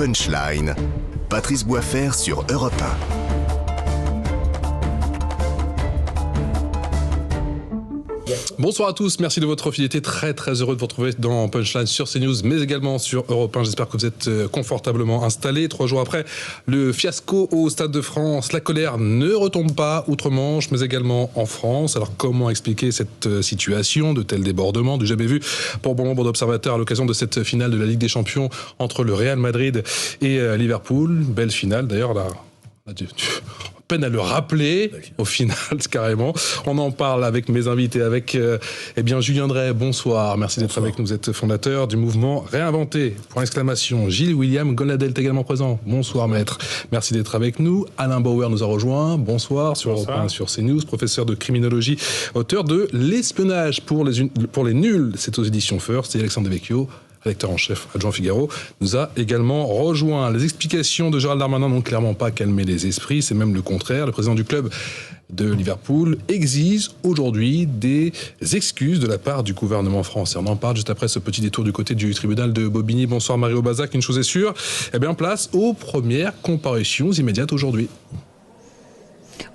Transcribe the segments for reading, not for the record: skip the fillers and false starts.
Punchline. Patrice Boisfer sur Europe 1. Bonsoir à tous, merci de votre fidélité, très heureux de vous retrouver dans Punchline sur CNews, mais également sur Europe 1. J'espère que vous êtes confortablement installés. 3 jours après le fiasco au Stade de France, la colère ne retombe pas outre-Manche, mais également en France. Alors comment expliquer cette situation, de tels débordements, du jamais vu pour bon nombre d'observateurs à l'occasion de cette finale de la Ligue des Champions entre le Real Madrid et Liverpool. Belle finale d'ailleurs, là. Peine à le rappeler, au final, carrément. On en parle avec mes invités, avec Julien Drey, bonsoir. Merci d'être avec nous. Vous êtes fondateur du mouvement Réinventer, point exclamation. Gilles William Goldnadel est également présent. Bonsoir, maître. Merci d'être avec nous. Alain Bauer nous a rejoint. Bonsoir, sur Europe 1, sur CNews, professeur de criminologie, auteur de L'espionnage pour les nuls. C'est aux éditions First. Et Alexandre Devecchio, rédacteur en chef adjoint Figaro, nous a également rejoint. Les explications de Gérald Darmanin n'ont clairement pas calmé les esprits, c'est même le contraire. Le président du club de Liverpool exige aujourd'hui des excuses de la part du gouvernement français. On en parle juste après ce petit détour du côté du tribunal de Bobigny. Bonsoir Marie Aubazac, une chose est sûre, place aux premières comparutions immédiates aujourd'hui.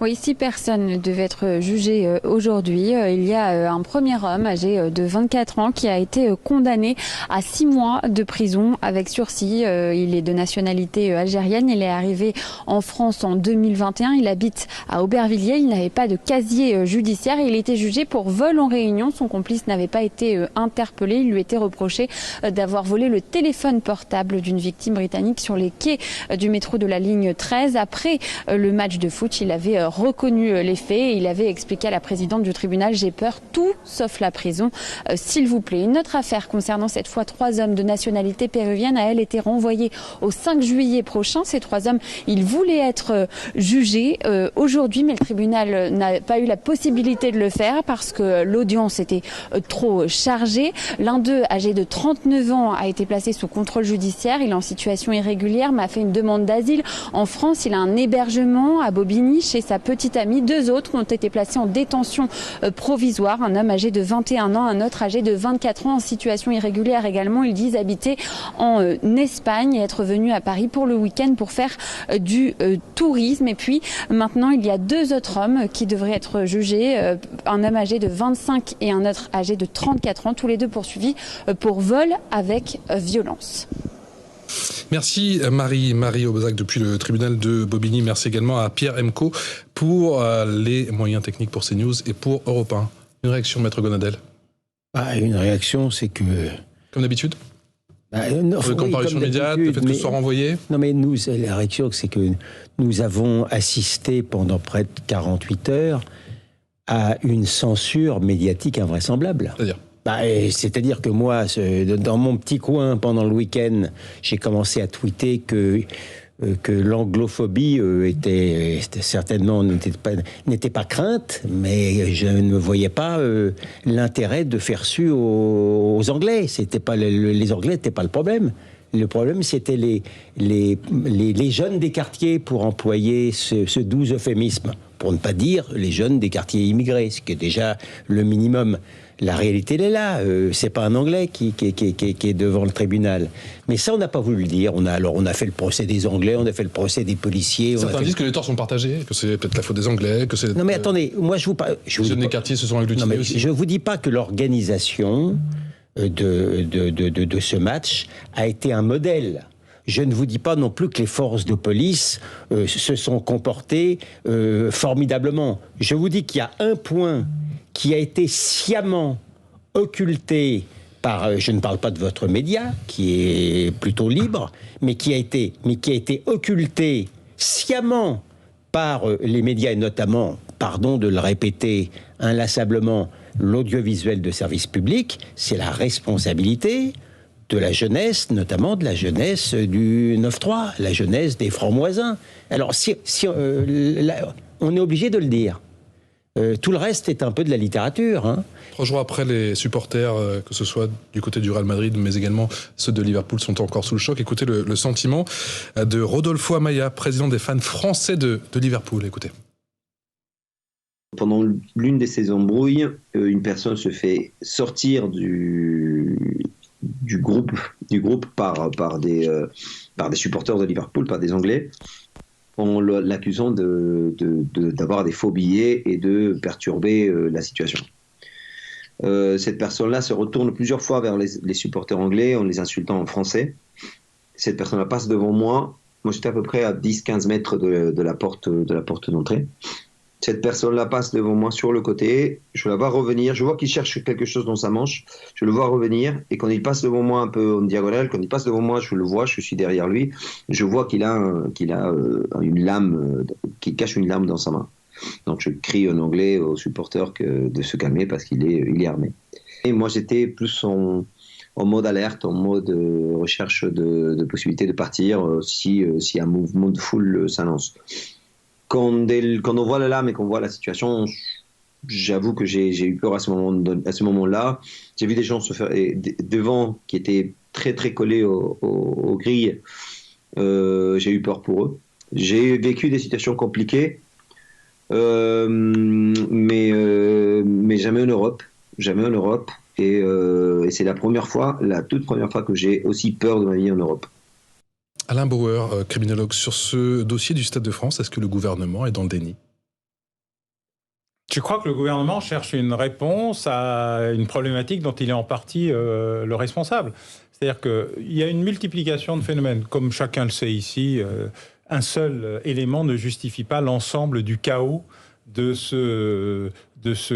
Oui, 6 personnes devaient être jugées aujourd'hui. Il y a un premier homme âgé de 24 ans qui a été condamné à 6 mois de prison avec sursis. Il est de nationalité algérienne. Il est arrivé en France en 2021. Il habite à Aubervilliers. Il n'avait pas de casier judiciaire. Il était jugé pour vol en réunion. Son complice n'avait pas été interpellé. Il lui était reproché d'avoir volé le téléphone portable d'une victime britannique sur les quais du métro de la ligne 13. Après le match de foot, il avait reconnu les faits et il avait expliqué à la présidente du tribunal: j'ai peur, tout sauf la prison, s'il vous plaît. Une autre affaire concernant cette fois 3 hommes de nationalité péruvienne a elle été renvoyée au 5 juillet prochain. Ces 3 hommes, ils voulaient être jugés aujourd'hui, mais le tribunal n'a pas eu la possibilité de le faire parce que l'audience était trop chargée. L'un d'eux, âgé de 39 ans, a été placé sous contrôle judiciaire. Il est en situation irrégulière, mais a fait une demande d'asile en France. Il a un hébergement à Bobigny chez sa petite amie. 2 autres ont été placés en détention provisoire. Un homme âgé de 21 ans, un autre âgé de 24 ans en situation irrégulière également. Ils disent habiter en Espagne et être venus à Paris pour le week-end pour faire du tourisme. Et puis maintenant, il y a 2 autres hommes qui devraient être jugés. Un homme âgé de 25 et un autre âgé de 34 ans. Tous les 2 poursuivis pour vol avec violence. Merci Marie Aubazac depuis le tribunal de Bobigny. Merci également à Pierre Emco pour les moyens techniques pour CNews et pour Europe 1. Une réaction, maître Goldnadel? Une réaction, c'est que... Comme d'habitude comparution immédiate, le fait que ce soit renvoyé? Non, mais la réaction, c'est que nous avons assisté pendant près de 48 heures à une censure médiatique invraisemblable. C'est-à-dire que moi, dans mon petit coin, pendant le week-end, j'ai commencé à tweeter que l'anglophobie était certainement n'était pas crainte, mais je ne voyais pas l'intérêt de faire su aux Anglais. C'était pas les Anglais n'étaient pas le problème. Le problème, c'était les jeunes des quartiers, pour employer ce doux euphémisme, pour ne pas dire les jeunes des quartiers immigrés, ce qui est déjà le minimum. La réalité, elle est là. C'est pas un Anglais qui est devant le tribunal. Mais ça, on n'a pas voulu le dire. On a fait le procès des Anglais, on a fait le procès des policiers. Certains disent que les torts sont partagés, que c'est peut-être la faute des Anglais, que c'est... Non mais attendez, moi je vous parle... Les jeunes des quartiers se sont agglutinés aussi. Je vous dis pas que l'organisation de ce match a été un modèle. Je ne vous dis pas non plus que les forces de police se sont comportées formidablement. Je vous dis qu'il y a un point qui a été sciemment occulté par, je ne parle pas de votre média, qui est plutôt libre, mais qui a été occulté sciemment par les médias, et notamment, pardon de le répéter inlassablement, l'audiovisuel de service public. C'est la responsabilité de la jeunesse, notamment de la jeunesse du 9-3, la jeunesse des francs-moisins. Alors, on est obligé de le dire. Tout le reste est un peu de la littérature. 3 jours après, les supporters, que ce soit du côté du Real Madrid, mais également ceux de Liverpool, sont encore sous le choc. Écoutez le sentiment de Rodolfo Amaya, président des fans français de Liverpool. Écoutez. Pendant l'une de ces embrouilles, une personne se fait sortir du groupe par des supporters de Liverpool, par des Anglais, en l'accusant d'avoir des faux billets et de perturber la situation. Cette personne-là se retourne plusieurs fois vers les supporters anglais en les insultant en français. Cette personne-là passe devant moi. Moi, j'étais à peu près à 10-15 mètres de la porte d'entrée. Cette personne-là passe devant moi sur le côté. Je la vois revenir. Je vois qu'il cherche quelque chose dans sa manche. Je le vois revenir. Et quand il passe devant moi un peu en diagonale, quand il passe devant moi, je le vois, je suis derrière lui. Je vois qu'il a une lame, qu'il cache une lame dans sa main. Donc je crie en anglais aux supporters de se calmer parce qu'il est armé. Et moi, j'étais plus en mode alerte, en mode recherche de possibilités de partir si un mouvement de foule s'annonce. Quand on voit la lame et qu'on voit la situation, j'avoue que j'ai eu peur à ce moment-là. J'ai vu des gens se faire devant qui étaient très très collés aux grilles. J'ai eu peur pour eux. J'ai vécu des situations compliquées, mais jamais en Europe. Jamais en Europe. Et c'est la toute première fois que j'ai aussi peur de ma vie en Europe. Alain Bauer, criminologue, sur ce dossier du Stade de France, est-ce que le gouvernement est dans le déni ? Je crois que le gouvernement cherche une réponse à une problématique dont il est en partie le responsable. C'est-à-dire qu'il y a une multiplication de phénomènes. Comme chacun le sait ici, un seul élément ne justifie pas l'ensemble du chaos de ce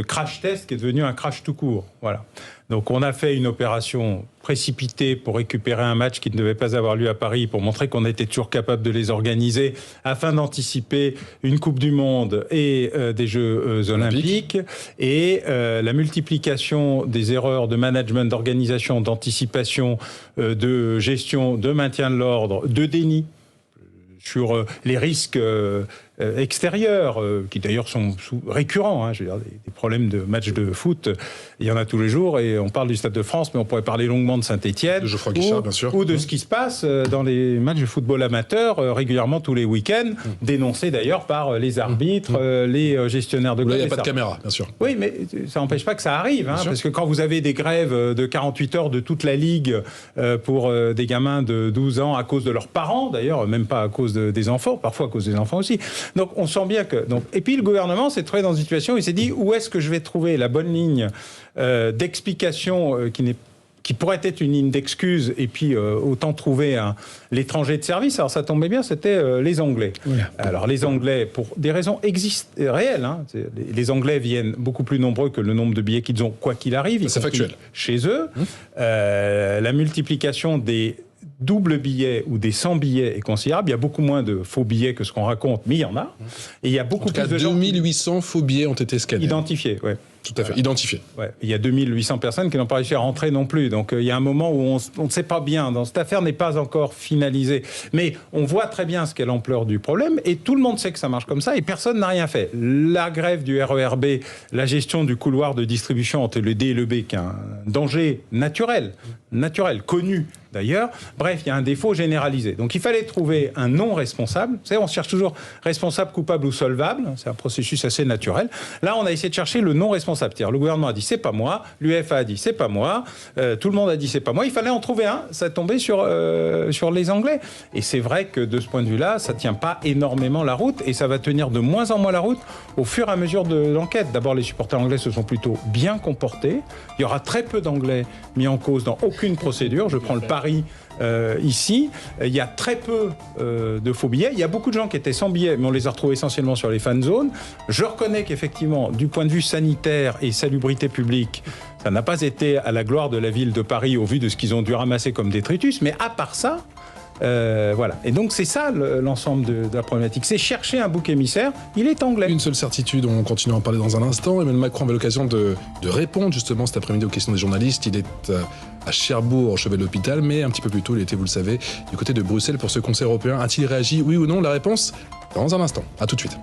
crash test qui est devenu un crash tout court. Voilà. Donc on a fait une opération précipitée pour récupérer un match qui ne devait pas avoir lieu à Paris, pour montrer qu'on était toujours capable de les organiser afin d'anticiper une Coupe du Monde et des Jeux Olympiques. Et la multiplication des erreurs de management, d'organisation, d'anticipation, de gestion, de maintien de l'ordre, de déni sur les risques extérieurs, qui d'ailleurs sont récurrents. Hein, je veux dire, des problèmes de matchs de foot, il y en a tous les jours, et on parle du Stade de France, mais on pourrait parler longuement de Saint-Étienne, ou de ce qui se passe dans les matchs de football amateur, régulièrement tous les week-ends, dénoncés d'ailleurs par les arbitres, les gestionnaires de clubs. Là, il n'y a pas de caméra, bien sûr. Oui, mais ça n'empêche pas que ça arrive, hein, parce que quand vous avez des grèves de 48 heures de toute la Ligue pour des gamins de 12 ans à cause de leurs parents, d'ailleurs, même pas à cause des enfants, parfois à cause des enfants aussi. Donc on sent bien que... Et puis le gouvernement s'est trouvé dans une situation où il s'est dit où est-ce que je vais trouver la bonne ligne d'explication qui pourrait être une ligne d'excuse, et puis autant trouver l'étranger de service. Alors ça tombait bien, c'était les Anglais. Oui. Alors les Anglais, pour des raisons réelles, hein, les Anglais viennent beaucoup plus nombreux que le nombre de billets qu'ils ont, quoi qu'il arrive. C'est factuel. Chez eux, la multiplication des double billets ou des 100 billets est considérable. Il y a beaucoup moins de faux billets que ce qu'on raconte, mais il y en a. Et il y a beaucoup plus de gens... 2800 faux billets ont été scannés. Identifiés, oui. Tout à fait, identifiés. Ouais. Il y a 2800 personnes qui n'ont pas réussi à rentrer non plus. Donc il y a un moment où on ne sait pas bien. Cette affaire n'est pas encore finalisée. Mais on voit très bien ce qu'est l'ampleur du problème, et tout le monde sait que ça marche comme ça, et personne n'a rien fait. La grève du RERB, la gestion du couloir de distribution entre le D et le B, qui est un danger naturel, connu d'ailleurs. Bref, il y a un défaut généralisé. Donc il fallait trouver un non responsable. Vous savez, on cherche toujours responsable, coupable ou solvable. C'est un processus assez naturel. Là, on a essayé de chercher le non responsable. C'est-à-dire, le gouvernement a dit c'est pas moi, l'UEFA a dit c'est pas moi, tout le monde a dit c'est pas moi. Il fallait en trouver un. Ça tombait sur les Anglais. Et c'est vrai que de ce point de vue-là, ça tient pas énormément la route, et ça va tenir de moins en moins la route au fur et à mesure de l'enquête. D'abord, les supporters anglais se sont plutôt bien comportés. Il y aura très peu d'Anglais mis en cause dans aucune procédure. Je prends le pari ici. Il y a très peu de faux billets. Il y a beaucoup de gens qui étaient sans billets, mais on les a retrouvés essentiellement sur les fan zones. Je reconnais qu'effectivement, du point de vue sanitaire et salubrité publique, ça n'a pas été à la gloire de la ville de Paris au vu de ce qu'ils ont dû ramasser comme détritus, mais à part ça, voilà. Et donc c'est ça l'ensemble de la problématique, c'est chercher un bouc émissaire. Il est anglais. Une seule certitude, on continue à en parler dans un instant. Emmanuel Macron avait l'occasion de répondre justement cet après-midi aux questions des journalistes. Il est à Cherbourg, au chevet de l'hôpital, mais un petit peu plus tôt, il était, vous le savez, du côté de Bruxelles pour ce Conseil européen. A-t-il réagi, oui ou non? La réponse dans un instant. À tout de suite.